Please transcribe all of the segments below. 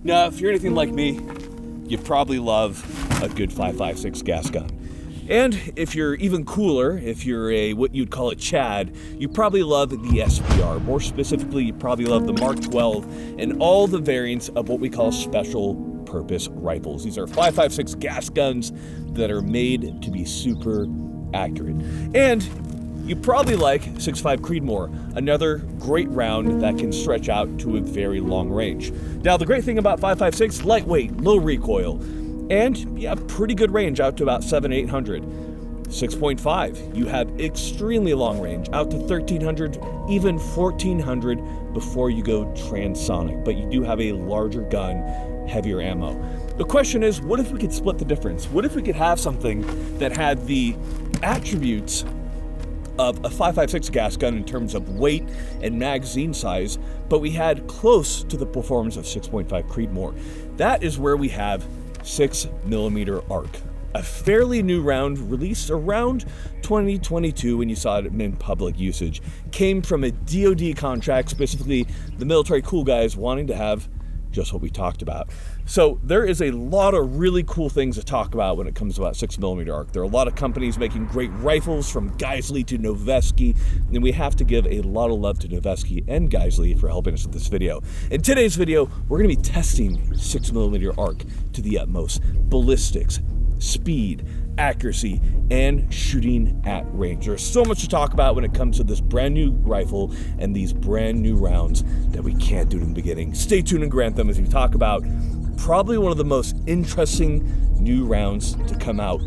Now, if you're anything like me, you probably love a good 5.56 gas gun. And if you're even cooler, if you're what you'd call a Chad, you probably love the SPR. More specifically, you probably love the Mark 12 and all the variants of what we call special purpose rifles. These are 5.56 gas guns that are made to be super accurate. And you probably like 6.5 Creedmoor, another great round that can stretch out to a very long range. Now, the great thing about 5.56, lightweight, low recoil, and you have pretty good range out to about 700-800. 6.5, you have extremely long range, out to 1,300, even 1,400 before you go transonic, but you do have a larger gun, heavier ammo. The question is, what if we could split the difference? What if we could have something that had the attributes of a 5.56 gas gun in terms of weight and magazine size, but we had close to the performance of 6.5 Creedmoor? That is where we have 6mm ARC, a fairly new round released around 2022 when you saw it in public usage. Came from a DoD contract, specifically the military cool guys wanting to have just what we talked about. So there is a lot of really cool things to talk about when it comes to about 6mm ARC. There are a lot of companies making great rifles, from Geissele to Noveske, and we have to give a lot of love to Noveske and Geissele for helping us with this video. In today's video, we're going to be testing 6mm ARC to the utmost. Ballistics, speed, accuracy, and shooting at range. There's so much to talk about when it comes to this brand new rifle and these brand new rounds that we can't do in the beginning. Stay tuned in Grantham as we talk about probably one of the most interesting new rounds to come out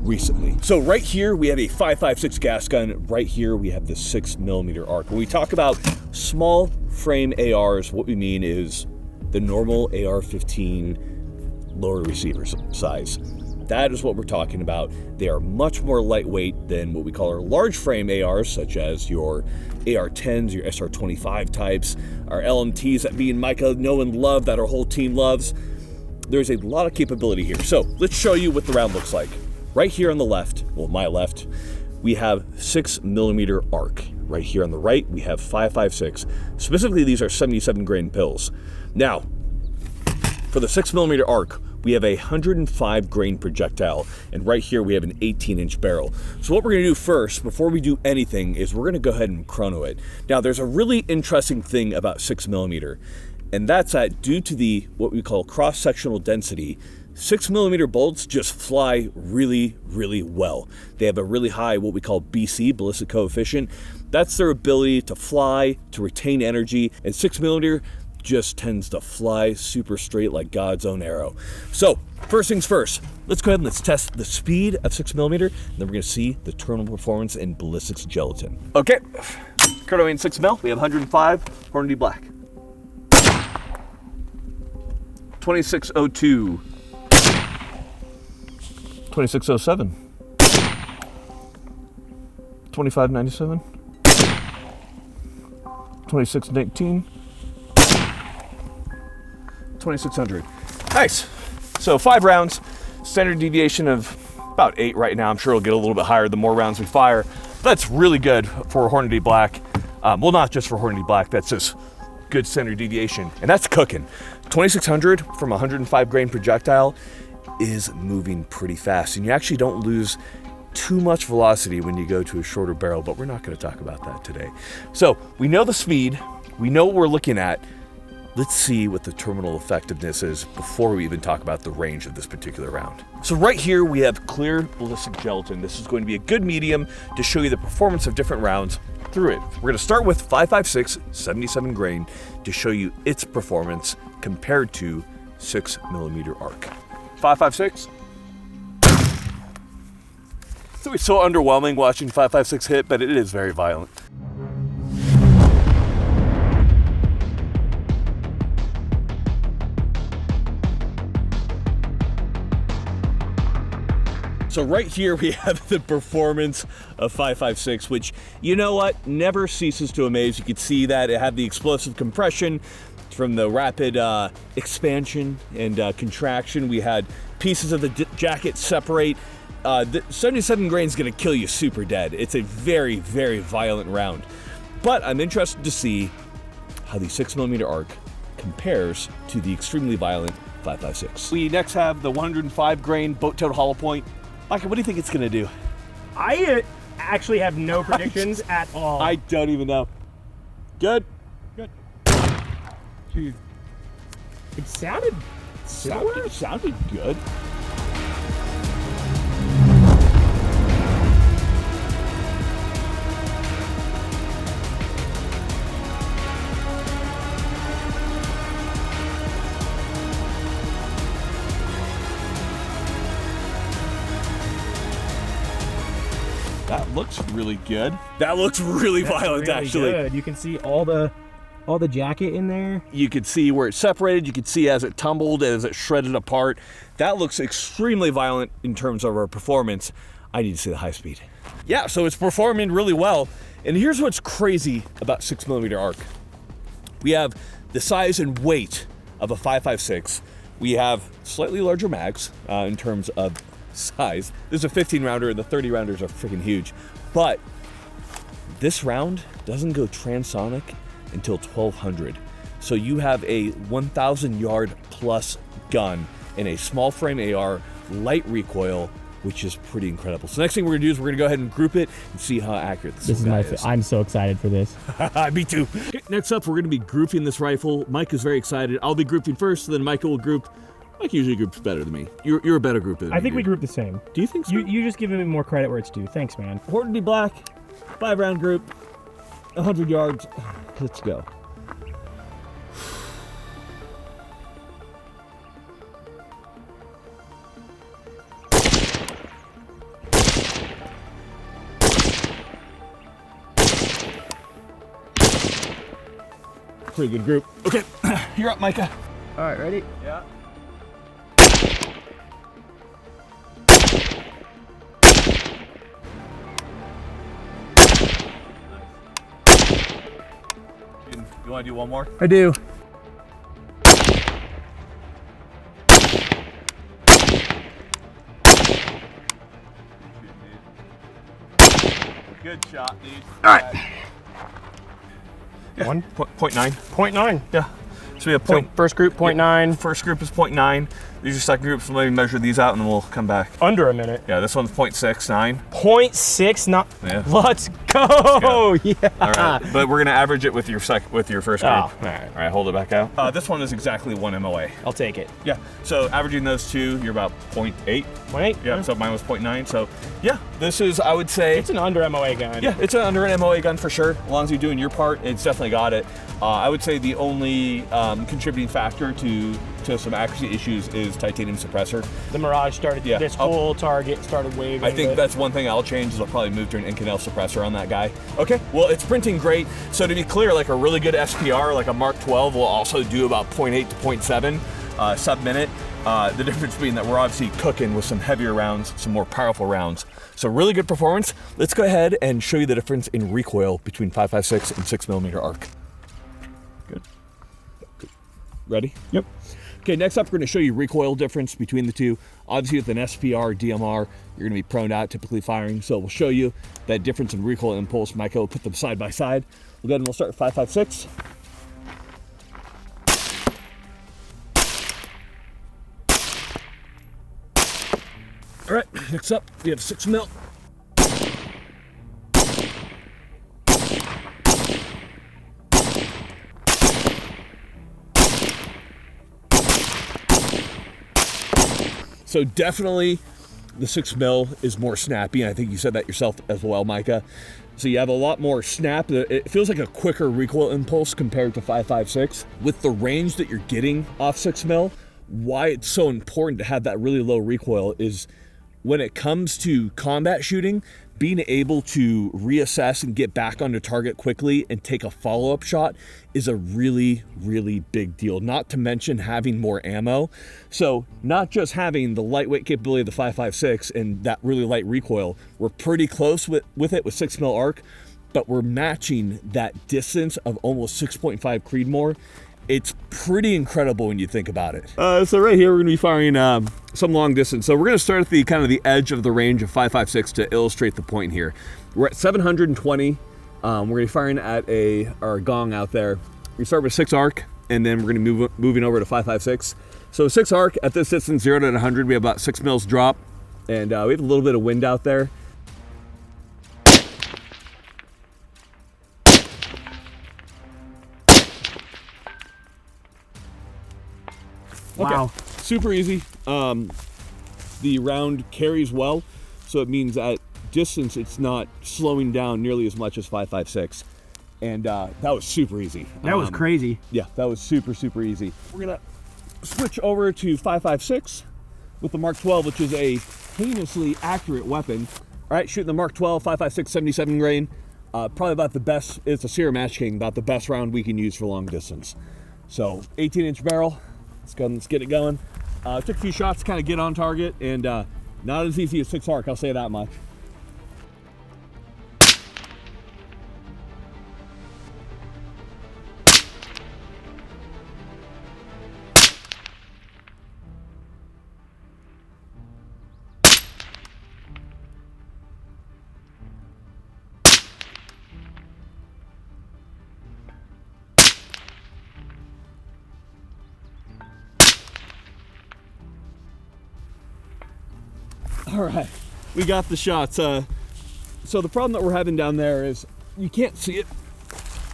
recently. So right here we have a 5.56 gas gun. Right here we have the 6mm ARC. When we talk about small frame ARs, what we mean is the normal AR-15 lower receiver size. That is what we're talking about. They are much more lightweight than what we call our large frame ARs, such as your AR-10s, your SR-25 types, our LMTs that me and Micah know and love, that our whole team loves. There's a lot of capability here. So let's show you what the round looks like. Right here on the left, well, my left, we have 6mm ARC. Right here on the right, we have 5.56. Specifically, these are 77 grain pills. Now, for the 6mm ARC, we have a 105 grain projectile, and right here we have an 18-inch barrel. So what we're gonna do first, before we do anything, is we're gonna go ahead and chrono it. Now, there's a really interesting thing about 6mm, and that's that due to the, what we call cross-sectional density, 6mm bolts just fly really, really well. They have a really high, what we call BC, ballistic coefficient. That's their ability to fly, to retain energy, and 6mm just tends to fly super straight like God's own arrow. So first things first, let's go ahead and let's test the speed of 6mm, and then we're gonna see the terminal performance in ballistics gelatin. Okay, chronoing 6mm, we have 105 Hornady Black. 2602. 2607. 2597. 2619. 2600. Nice. So 5 rounds, standard deviation of about 8 right now. I'm sure it'll get a little bit higher the more rounds we fire. That's really good for Hornady Black. Well, not just for Hornady Black, that's just good standard deviation. And that's cooking. 2600 from 105 grain projectile is moving pretty fast. And you actually don't lose too much velocity when you go to a shorter barrel, but we're not going to talk about that today. So we know the speed, we know what we're looking at. Let's see what the terminal effectiveness is before we even talk about the range of this particular round. So right here we have clear ballistic gelatin. This is going to be a good medium to show you the performance of different rounds through it. We're going to start with 5.56 77 grain to show you its performance compared to 6mm ARC. 5.56. It's so underwhelming watching 5.56 hit, but it is very violent. So right here we have the performance of 5.56, which, you know what, never ceases to amaze. You can see that it had the explosive compression from the rapid expansion and contraction. We had pieces of the jacket separate. The 77 grain is going to kill you super dead. It's a very, very violent round. But I'm interested to see how the 6mm ARC compares to the extremely violent 5.56. We next have the 105 grain boat-toed hollow point. Micah, what do you think it's gonna do? I actually have no predictions at all. I don't even know. Good. Good. Jeez. It sounded similar. Sounded good. That looks really good. That looks really violent, really actually. Good. You can see all the jacket in there. You could see where it separated. You could see as it tumbled, as it shredded apart. That looks extremely violent in terms of our performance. I need to see the high speed. Yeah, so it's performing really well. And here's what's crazy about 6mm arc. We have the size and weight of a 5.56. We have slightly larger mags in terms of size. This is a 15 rounder and the 30 rounders are freaking huge. But this round doesn't go transonic until 1200. So you have a 1,000 yard plus gun in a small frame AR, light recoil, which is pretty incredible. So next thing we're gonna do is we're gonna go ahead and group it and see how accurate this is. I'm so excited for this. Me too. Okay, next up, we're gonna be grouping this rifle. Mike is very excited. I'll be grouping first, then Micah will group. Mike usually groups better than me. You're a better grouper than me. I think we group the same. Do you think so? You just give him more credit where it's due. Thanks, man. Hornady Black, 5-round group, 100 yards. Let's go. Pretty good group. Okay, you're up, Micah. All right, ready? Yeah. You want to do one more? I do. Good shot, dude. All right. Yeah. 0.9. 0.9. Yeah. So we have point. First group, 0.9. First group is 0.9. These are second groups. Let me measure these out and then we'll come back. Under a minute. Yeah, this one's 0.69. 0.69. Yeah. Let's go. Yeah. All right. But we're gonna average it with your first group. Oh, all right. All right, hold it back out. This one is exactly 1 MOA. I'll take it. Yeah. So averaging those two, you're about 0.8. 0.8? Yeah. So mine was 0.9. So yeah, this is, I would say, It's an under MOA gun. yeah, it's an under an MOA gun for sure. As long as you're doing your part, it's definitely got it. I would say the only contributing factor to some accuracy issues is titanium suppressor. The Mirage started, this whole target started waving. I think that's one thing I'll change is I'll probably move to an Inconel suppressor on that guy. Okay, well, it's printing great. So to be clear, like a really good SPR, like a Mark 12 will also do about 0.8 to 0.7 sub-minute. The difference being that we're obviously cooking with some heavier rounds, some more powerful rounds. So really good performance. Let's go ahead and show you the difference in recoil between 5.56 and 6mm arc. Good. Ready? Yep. Okay, next up, we're gonna show you recoil difference between the two. Obviously with an SPR, DMR, you're gonna be prone to typically firing. So we'll show you that difference in recoil impulse. Micah will put them side by side. We'll go ahead and we'll start with 5.56. All right, next up, we have 6mm. So definitely the 6mm is more snappy, and I think you said that yourself as well, Micah. So you have a lot more snap. It feels like a quicker recoil impulse compared to 5.56. With the range that you're getting off 6mm, why it's so important to have that really low recoil is when it comes to combat shooting, being able to reassess and get back onto target quickly and take a follow-up shot is a really, really big deal. Not to mention having more ammo. So not just having the lightweight capability of the 5.56 and that really light recoil, we're pretty close with it with 6mm arc, but we're matching that distance of almost 6.5 Creedmoor. It's pretty incredible when you think about it. So right here, we're gonna be firing some long distance. So we're gonna start at the kind of the edge of the range of 5.56 to illustrate the point here. We're at 720. We're gonna be firing at our gong out there. We start with 6 arc. and then we're going to moving over to 5.56. So 6 arc at this distance, 0 to 100, we have about 6 mils drop, and we have a little bit of wind out there. Wow. Okay. Super easy. The round carries well, so it means at distance it's not slowing down nearly as much as 5.56, and that was super easy. That was crazy. Yeah, that was super easy. We're gonna switch over to 5.56 with the Mark 12, which is a heinously accurate weapon. All right, shooting the Mark 12, 5.56, 77 grain. Probably about the best. It's a Sierra Match King, about the best round we can use for long distance. So 18-inch barrel. Let's get it going. Took a few shots to kind of get on target, and not as easy as 6 arc, I'll say that much. All right, we got the shots. So the problem that we're having down there is you can't see it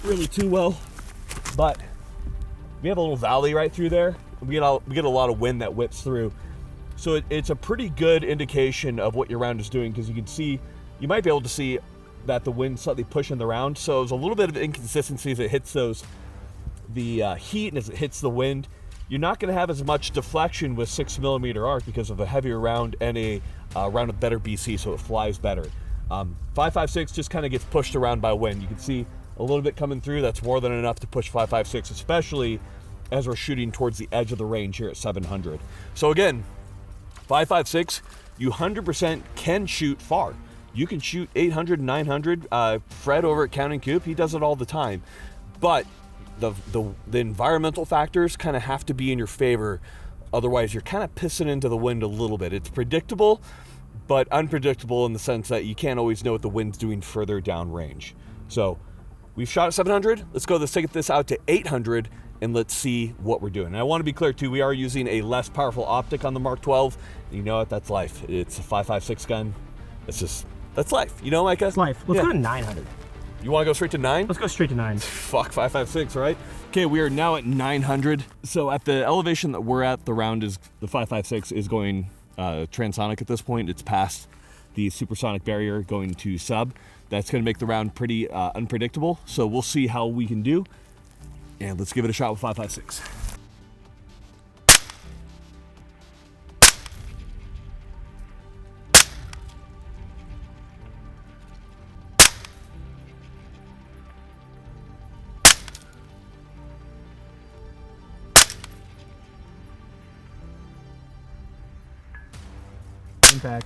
really too well, but we have a little valley right through there. We get a lot of wind that whips through. So it's a pretty good indication of what your round is doing, because you might be able to see that the wind's slightly pushing the round. So there's a little bit of inconsistency as it hits the heat and as it hits the wind. You're not going to have as much deflection with 6mm arc because of a heavier round and a round of better BC, so it flies better. 5.56 just kind of gets pushed around by wind. You can see a little bit coming through. That's more than enough to push 5.56, especially as we're shooting towards the edge of the range here at 700. So again, 5.56, you 100% can shoot far. You can shoot 800, 900. Fred over at Counting Coop, he does it all the time. But the environmental factors kind of have to be in your favor. Otherwise, you're kind of pissing into the wind a little bit. It's predictable, but unpredictable in the sense that you can't always know what the wind's doing further down range. So we've shot at 700. Let's take this out to 800 and let's see what we're doing. And I want to be clear too, we are using a less powerful optic on the Mark 12. You know what? That's life. It's a 5.56 gun. That's life. You know, Micah? It's life. Let's go to 900. You want to go straight to 9? Let's go straight to 9. Fuck, 5.56, right? Okay, we are now at 900. So at the elevation that we're at, the 5.56 is going transonic at this point. It's past the supersonic barrier going to sub. That's going to make the round pretty unpredictable. So we'll see how we can do. And let's give it a shot with 5.56. Impact.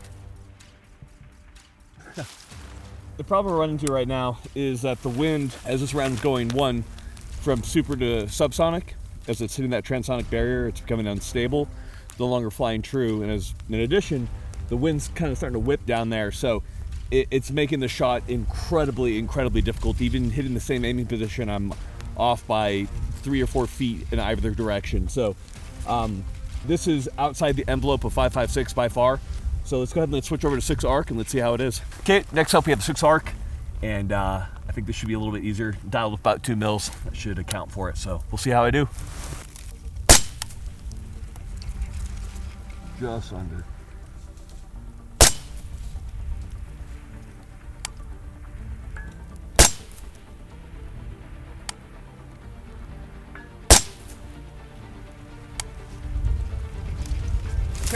The problem we're running into right now is that the wind, as this round is going from super to subsonic, as it's hitting that transonic barrier, it's becoming unstable, no longer flying true. And in addition, the wind's kind of starting to whip down there, so it's making the shot incredibly difficult. Even hitting the same aiming position, I'm off by 3 or 4 feet in either direction. So this is outside the envelope of 5.56 by far. So let's go ahead and switch over to 6 arc and let's see how it is. Okay, next up we have the 6 arc, and I think this should be a little bit easier. Dialed with about 2 mils, that should account for it. So we'll see how I do. Just under.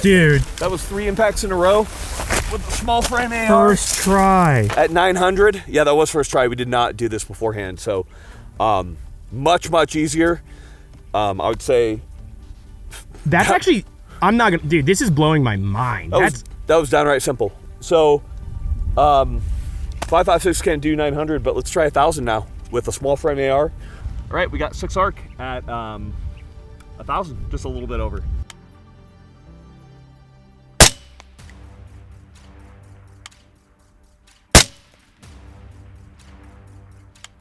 Dude. That was 3 impacts in a row with the small frame AR. First try. At 900. Yeah, that was first try. We did not do this beforehand. So much easier. I would say. That's actually, I'm not gonna, dude, this is blowing my mind. That was downright simple. So 5.56 can't do 900, but let's try 1,000 now with a small frame AR. All right, we got 6 arc at 1,000, just a little bit over.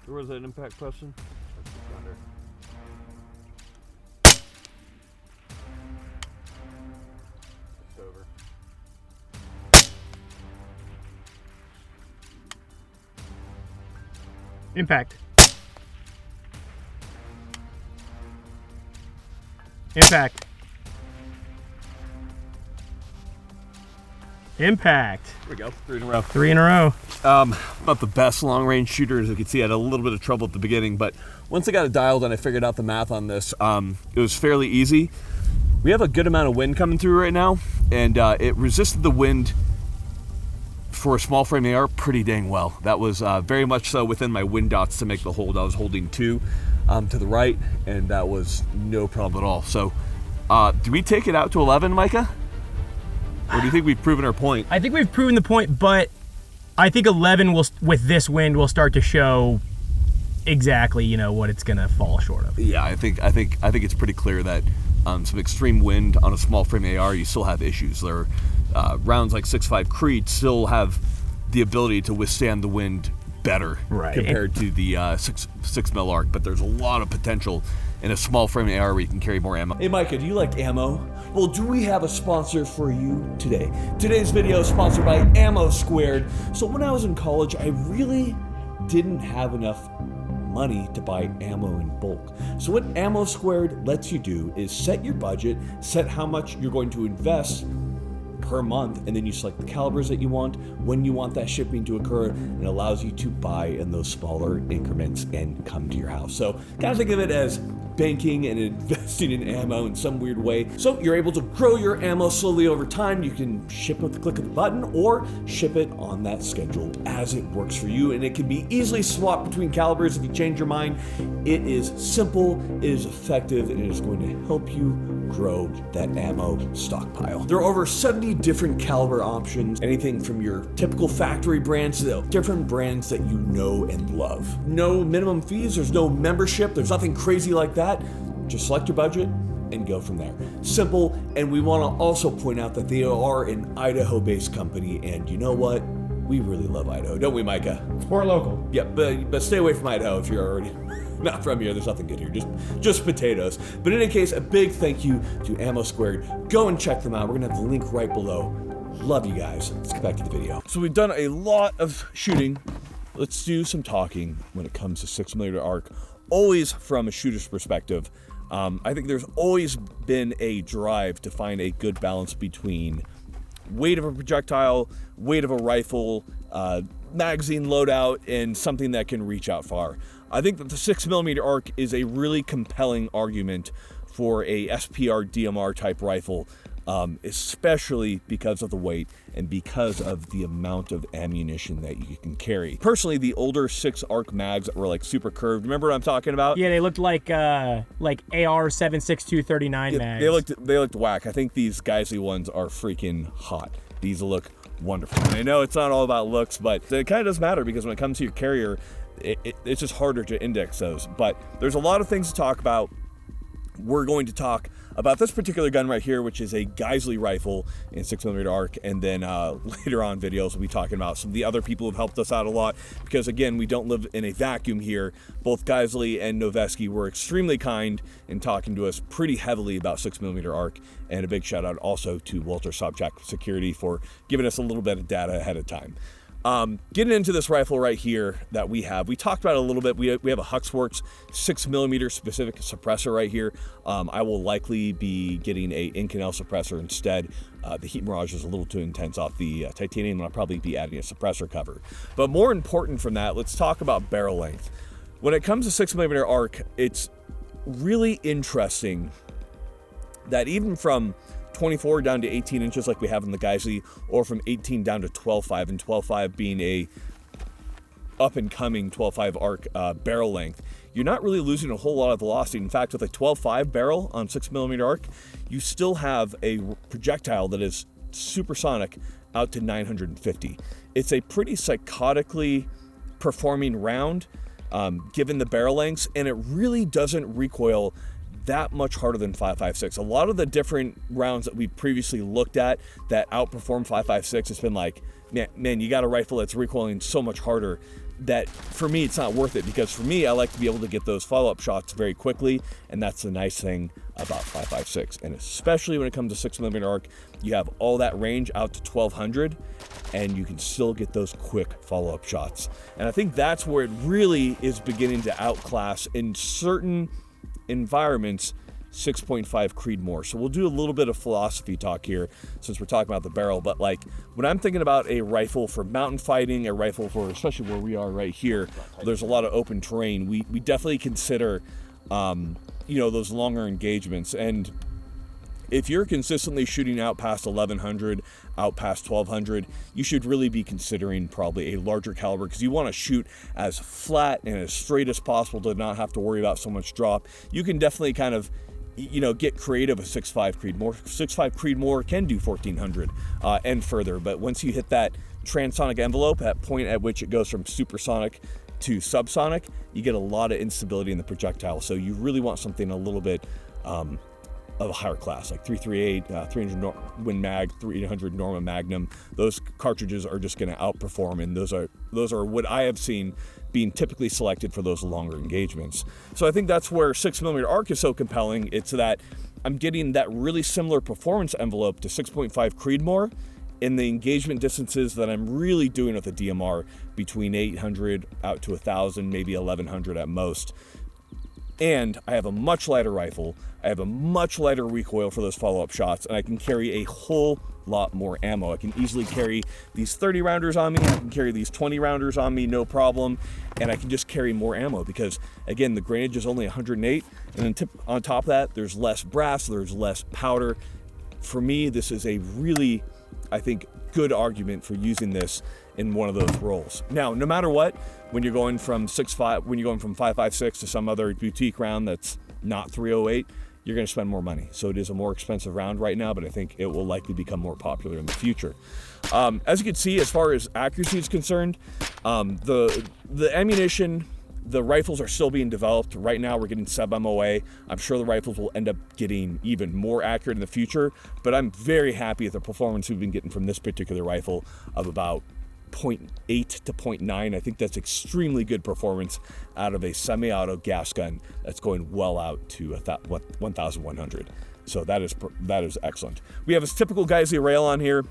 Where was that impact, Preston? Impact. Impact. Impact. There we go, 3 in a row. 3 in a row. Not the best long-range shooter. As you can see, I had a little bit of trouble at the beginning, but once I got it dialed and I figured out the math on this, it was fairly easy. We have a good amount of wind coming through right now, and it resisted the wind for a small frame AR pretty dang well. That was very much so within my wind dots to make the hold. I was holding 2 to the right, and that was no problem at all. So, do we take it out to 11, Micah? Or do you think we've proven our point? I think we've proven the point, but I think 11 will, with this wind, will start to show exactly, what it's gonna fall short of. Yeah, I think it's pretty clear that some extreme wind on a small frame AR, you still have issues. There are rounds like 6.5 Crete still have the ability to withstand the wind better compared to the 6 mil arc, but there's a lot of potential in a small frame AR where you can carry more ammo. Hey Micah, do you like ammo? Well, do we have a sponsor for you today? Today's video is sponsored by Ammo Squared. So when I was in college, I really didn't have enough money to buy ammo in bulk. So what Ammo Squared lets you do is set your budget, set how much you're going to invest per month, and then you select the calibers that you want, when you want that shipping to occur, and it allows you to buy in those smaller increments and come to your house. So kind of think of it as banking and investing in ammo in some weird way. So you're able to grow your ammo slowly over time. You can ship with the click of the button or ship it on that schedule as it works for you, and it can be easily swapped between calibers if you change your mind. It is simple, it is effective, and it is going to help you grow that ammo stockpile. There are over 70 different caliber options, anything from your typical factory brands to different brands that you know and love. No minimum fees, there's no membership, there's nothing crazy like that. Just select your budget and go from there. Simple, and we want to also point out that they are an Idaho-based company, and you know what? We really love Idaho, don't we, Micah? Or local. Yeah, but stay away from Idaho if you're already not from here. There's nothing good here, just potatoes. But in any case, a big thank you to Ammo Squared. Go and check them out. We're gonna have the link right below. Love you guys. Let's get back to the video. So we've done a lot of shooting. Let's do some talking when it comes to 6mm arc, always from a shooter's perspective. I think there's always been a drive to find a good balance between weight of a projectile, weight of a rifle, magazine loadout, and something that can reach out far. I think that the 6mm arc is a really compelling argument for a SPR DMR type rifle, especially because of the weight and because of the amount of ammunition that you can carry. Personally, the older 6 arc mags that were like super curved, remember what I'm talking about? Yeah, they looked like AR 7.62-39 mags. They looked whack. I think these Geissele ones are freaking hot. These look wonderful. And I know it's not all about looks, but it kind of does matter because when it comes to your carrier, it's just harder to index those. But there's a lot of things to talk about. We're going to talk about this particular gun right here, which is a Geissele rifle in 6mm arc, and then later on videos we'll be talking about some of the other people who've helped us out a lot, because again, we don't live in a vacuum here. Both Geissele and Noveske were extremely kind in talking to us pretty heavily about 6mm arc, and a big shout out also to Walter Sobchak Security for giving us a little bit of data ahead of time. Getting into this rifle right here that we talked about it a little bit. We have a Huxworks 6mm specific suppressor right here. I will likely be getting a Inconel suppressor instead. The Heat Mirage is a little too intense off the titanium, and I'll probably be adding a suppressor cover. But more important from that, let's talk about barrel length. When it comes to 6mm arc, it's really interesting that even from 24 down to 18 inches like we have in the Geissele, or from 18 down to 12.5, and 12.5 being a up-and-coming 12.5 arc barrel length, you're not really losing a whole lot of velocity. In fact, with a 12.5 barrel on 6mm arc, you still have a projectile that is supersonic out to 950. It's a pretty psychotically performing round, given the barrel lengths, and it really doesn't recoil that much harder than 5.56. A lot of the different rounds that we previously looked at that outperform 5.56, it's been like, man, you got a rifle that's recoiling so much harder. that for me, it's not worth it, because for me, I like to be able to get those follow-up shots very quickly, and that's the nice thing about 5.56. And especially when it comes to 6mm arc, you have all that range out to 1200, and you can still get those quick follow-up shots. And I think that's where it really is beginning to outclass in certain environments 6.5 Creedmoor. So we'll do a little bit of philosophy talk here since we're talking about the barrel, but like when I'm thinking about a rifle for mountain fighting, a rifle for, especially where we are right here, there's a lot of open terrain, we definitely consider those longer engagements. And if you're consistently shooting out past 1100, out past 1200, you should really be considering probably a larger caliber, because you want to shoot as flat and as straight as possible to not have to worry about so much drop. You can definitely kind of get creative with 6.5 Creedmoor. 6.5 Creedmoor can do 1400 and further, but once you hit that transonic envelope, that point at which it goes from supersonic to subsonic, you get a lot of instability in the projectile. So you really want something a little bit of a higher class, like 338, 300 Win Mag, 300 Norma Magnum. Those cartridges are just going to outperform, and those are what I have seen being typically selected for those longer engagements. So I think that's where 6mm arc is so compelling. It's that I'm getting that really similar performance envelope to 6.5 Creedmoor in the engagement distances that I'm really doing with a DMR, between 800 out to 1,000, maybe 1,100 at most. And I have a much lighter rifle, I have a much lighter recoil for those follow-up shots, and I can carry a whole lot more ammo. I can easily carry these 30 rounders on me, I can carry these 20 rounders on me, no problem, and I can just carry more ammo because, again, the grainage is only 108, and then on top of that, there's less brass, there's less powder. For me, this is a really, I think, good argument for using this in one of those roles. Now, no matter what, when you're going from 5.56 to some other boutique round that's not 308, you're going to spend more money. So it is a more expensive round right now, but I think it will likely become more popular in the future. As you can see, as far as accuracy is concerned, the ammunition, the rifles are still being developed. Right now, we're getting sub-MOA. I'm sure the rifles will end up getting even more accurate in the future, but I'm very happy with the performance we've been getting from this particular rifle of about 0.8 to 0.9. I think that's extremely good performance out of a semi-auto gas gun that's going well out to 1,100. So that is excellent. We have a typical Geissele rail on here.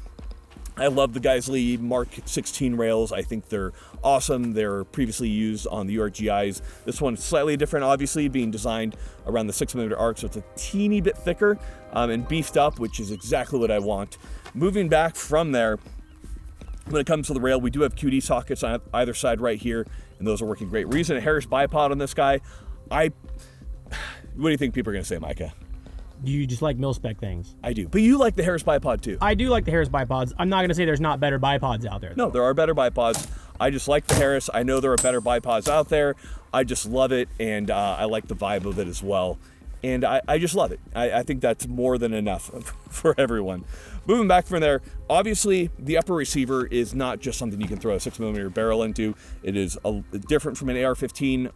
I love the Geissele Mark 16 rails. I think they're awesome. They're previously used on the URGIs. This one's slightly different, obviously, being designed around the 6mm arc, so it's a teeny bit thicker and beefed up, which is exactly what I want. Moving back from there, when it comes to the rail, we do have QD sockets on either side right here, and those are working great. We're using a Harris bipod on this guy. What do you think people are going to say, Micah? You just like mil-spec things. I do. But you like the Harris bipod too. I do like the Harris bipods. I'm not going to say there's not better bipods out there. No, there are better bipods. I just like the Harris. I know there are better bipods out there. I just love it, and I like the vibe of it as well. And I just love it. I think that's more than enough for everyone. Moving back from there, obviously the upper receiver is not just something you can throw a 6mm barrel into. It is different from an AR-15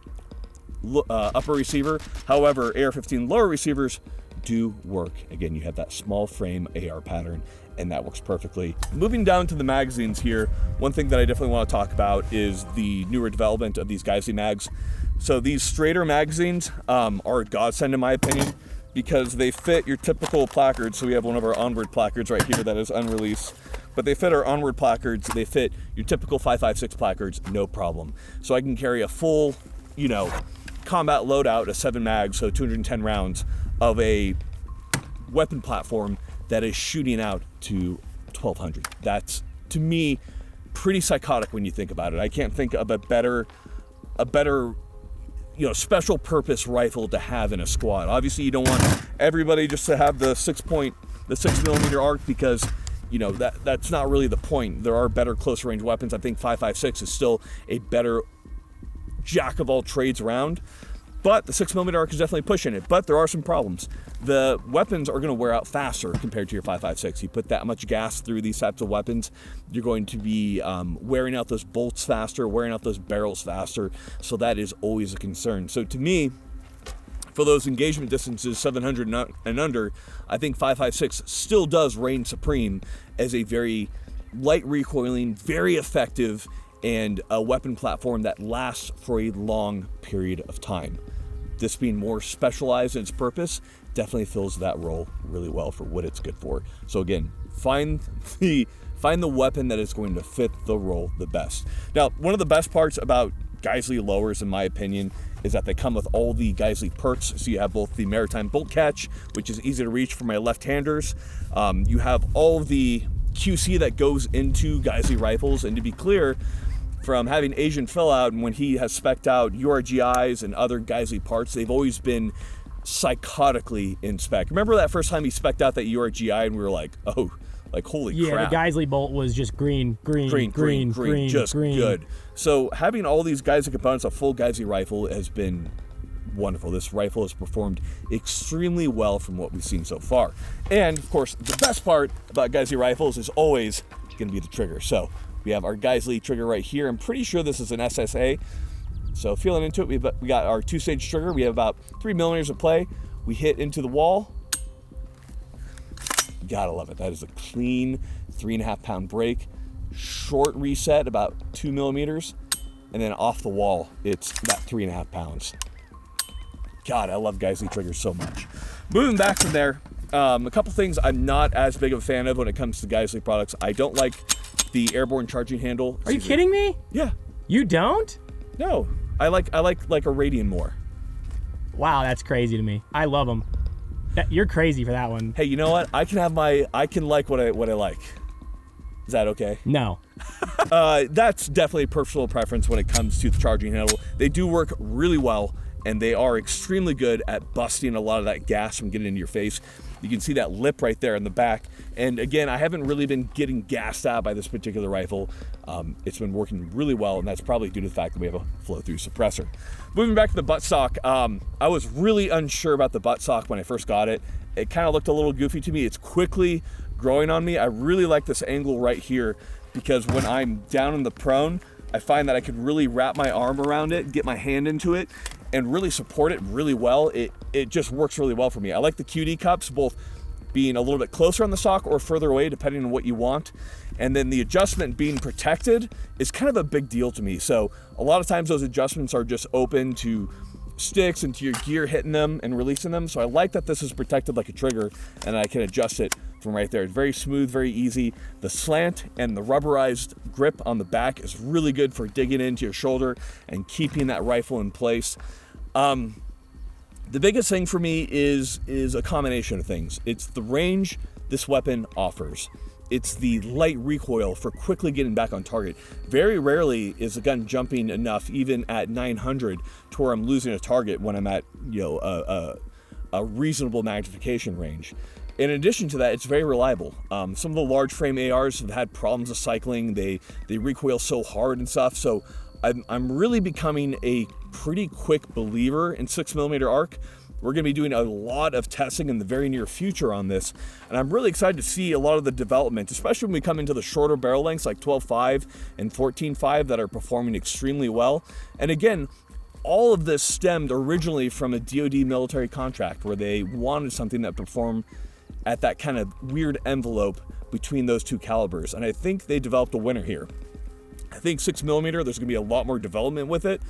upper receiver. However, AR-15 lower receivers do work. Again, you have that small frame AR pattern, and that works perfectly. Moving down to the magazines here, one thing that I definitely want to talk about is the newer development of these Geissele mags. So these straighter magazines are a godsend in my opinion, because they fit your typical placards. So we have one of our Onward placards right here that is unreleased, but they fit our Onward placards. They fit your typical 5.56 placards, no problem. So I can carry a full, combat loadout of 7 mags, so 210 rounds of a weapon platform that is shooting out to 1,200. That's, to me, pretty psychotic when you think about it. I can't think of a better special purpose rifle to have in a squad. Obviously, you don't want everybody just to have the 6mm arc, because that's not really the point. There are better close range weapons. I think 5.56 is still a better jack of all trades round, but the 6mm arc is definitely pushing it. But there are some problems. The weapons are going to wear out faster compared to your 5.56. You put that much gas through these types of weapons, you're going to be wearing out those bolts faster, wearing out those barrels faster. So that is always a concern. So to me, for those engagement distances 700 and under, I think 5.56 still does reign supreme as a very light recoiling, very effective, and a weapon platform that lasts for a long period of time. This being more specialized in its purpose definitely fills that role really well for what it's good for. So again, find the weapon that is going to fit the role the best. Now, one of the best parts about Geissele lowers, in my opinion, is that they come with all the Geissele perks. So you have both the Maritime Bolt Catch, which is easy to reach for my left-handers. You have all of the QC that goes into Geissele rifles, and to be clear, from having Asian Fill Out and when he has spec'd out URGIs and other Geissele parts, they've always been psychotically in spec. Remember that first time he spec'd out that URGI and we were like, oh, like holy crap. Yeah, the Geissele bolt was just green, just good. So having all these Geissele components, a full Geissele rifle, has been wonderful. This rifle has performed extremely well from what we've seen so far. And of course, the best part about Geissele rifles is always going to be the trigger. So we have our Geissele trigger right here. I'm pretty sure this is an SSA. So feeling into it, we got our 2-stage trigger. We have about 3 millimeters of play. We hit into the wall. Gotta love it. That is a clean 3.5 pound break. Short reset, about 2 millimeters. And then off the wall, it's about 3.5 pounds. God, I love Geissele triggers so much. Moving back from there, a couple things I'm not as big of a fan of when it comes to Geissele products. I don't like the airborne charging handle. Are you kidding me? Yeah. You don't? No. I like a Radian more. Wow, that's crazy to me. I love them. You're crazy for that one. Hey, you know what? I can like what I like. Is that okay? No. That's definitely personal preference when it comes to the charging handle. They do work really well, and they are extremely good at busting a lot of that gas from getting into your face. You can see that lip right there in the back. And again, I haven't really been getting gassed out by this particular rifle. It's been working really well, and that's probably due to the fact that we have a flow-through suppressor. Moving back to the buttstock, I was really unsure about the buttstock when I first got it. It kind of looked a little goofy to me. It's quickly growing on me. I really like this angle right here because when I'm down in the prone, I find that I can really wrap my arm around it, get my hand into it, and really support it really well. It just works really well for me. I like the QD cups, both being a little bit closer on the stock or further away, depending on what you want. And then the adjustment being protected is kind of a big deal to me. So a lot of times those adjustments are just open to sticks and to your gear hitting them and releasing them. So I like that this is protected like a trigger and I can adjust it from right there. It's very smooth, very easy. The slant and the rubberized grip on the back is really good for digging into your shoulder and keeping that rifle in place. The biggest thing for me is a combination of things. It's the range this weapon offers. It's the light recoil for quickly getting back on target. Very rarely is the gun jumping enough, even at 900, to where I'm losing a target when I'm at a reasonable magnification range. In addition to that, it's very reliable. Some of the large frame ARs have had problems with cycling. They recoil so hard and stuff. So I'm really becoming a pretty quick believer in 6mm arc. We're going to be doing a lot of testing in the very near future on this, and I'm really excited to see a lot of the development, especially when we come into the shorter barrel lengths like 12.5 and 14.5 that are performing extremely well. And again, all of this stemmed originally from a DoD military contract where they wanted something that performed at that kind of weird envelope between those two calibers, and I think they developed a winner here. I think 6mm, there's going to be a lot more development with it.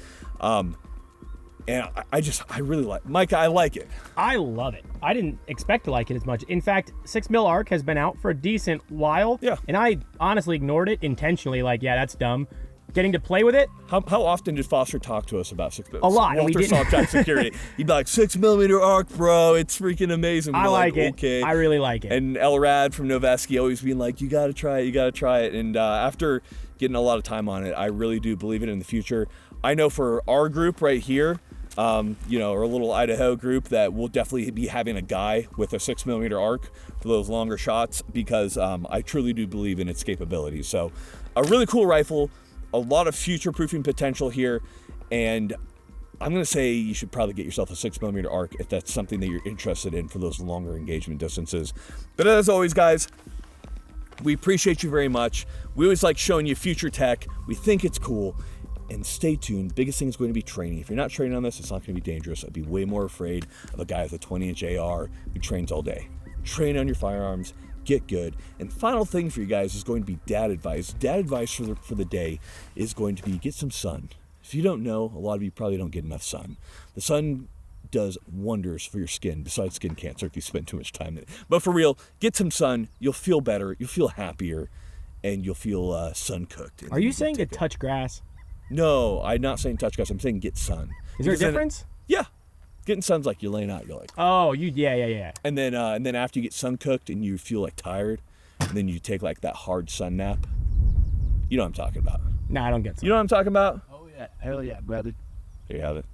And I really like, Micah, I like it. I love it. I didn't expect to like it as much. In fact, 6mm arc has been out for a decent while. Yeah. And I honestly ignored it intentionally. Like, yeah, that's dumb. Getting to play with it. How often did Foster talk to us about 6mm? A lot. Walter Sawtech Security. He'd be like, 6mm arc, bro. It's freaking amazing. I like it. Okay. I really like it. And Elrad from Noveski always being like, you got to try it. You got to try it. And after getting a lot of time on it, I really do believe it in the future. I know for our group right here, our little Idaho group, that we'll definitely be having a guy with a 6mm arc for those longer shots because I truly do believe in its capabilities. So a really cool rifle, a lot of future proofing potential here, and I'm going to say you should probably get yourself a 6mm arc if that's something that you're interested in for those longer engagement distances. But as always, guys, we appreciate you very much. We always like showing you future tech. We think it's cool. And stay tuned. Biggest thing is going to be training. If you're not training on this, it's not going to be dangerous. I'd be way more afraid of a guy with a 20-inch AR who trains all day. Train on your firearms, get good. And final thing for you guys is going to be dad advice. Dad advice for the day is going to be get some sun. If you don't know, a lot of you probably don't get enough sun. The sun does wonders for your skin, besides skin cancer if you spend too much time in it. But for real, get some sun. You'll feel better. You'll feel happier. And you'll feel sun cooked. Are you saying to touch grass? No, I'm not saying touch grass. I'm saying get sun. Is there a difference? Yeah. Getting sun's like you're laying out. You're like, oh, yeah. And then after you get sun cooked and you feel like tired, and then you take like that hard sun nap. You know what I'm talking about. No, I don't get sun. You know what I'm talking about? Oh yeah, hell yeah, brother. There you have it.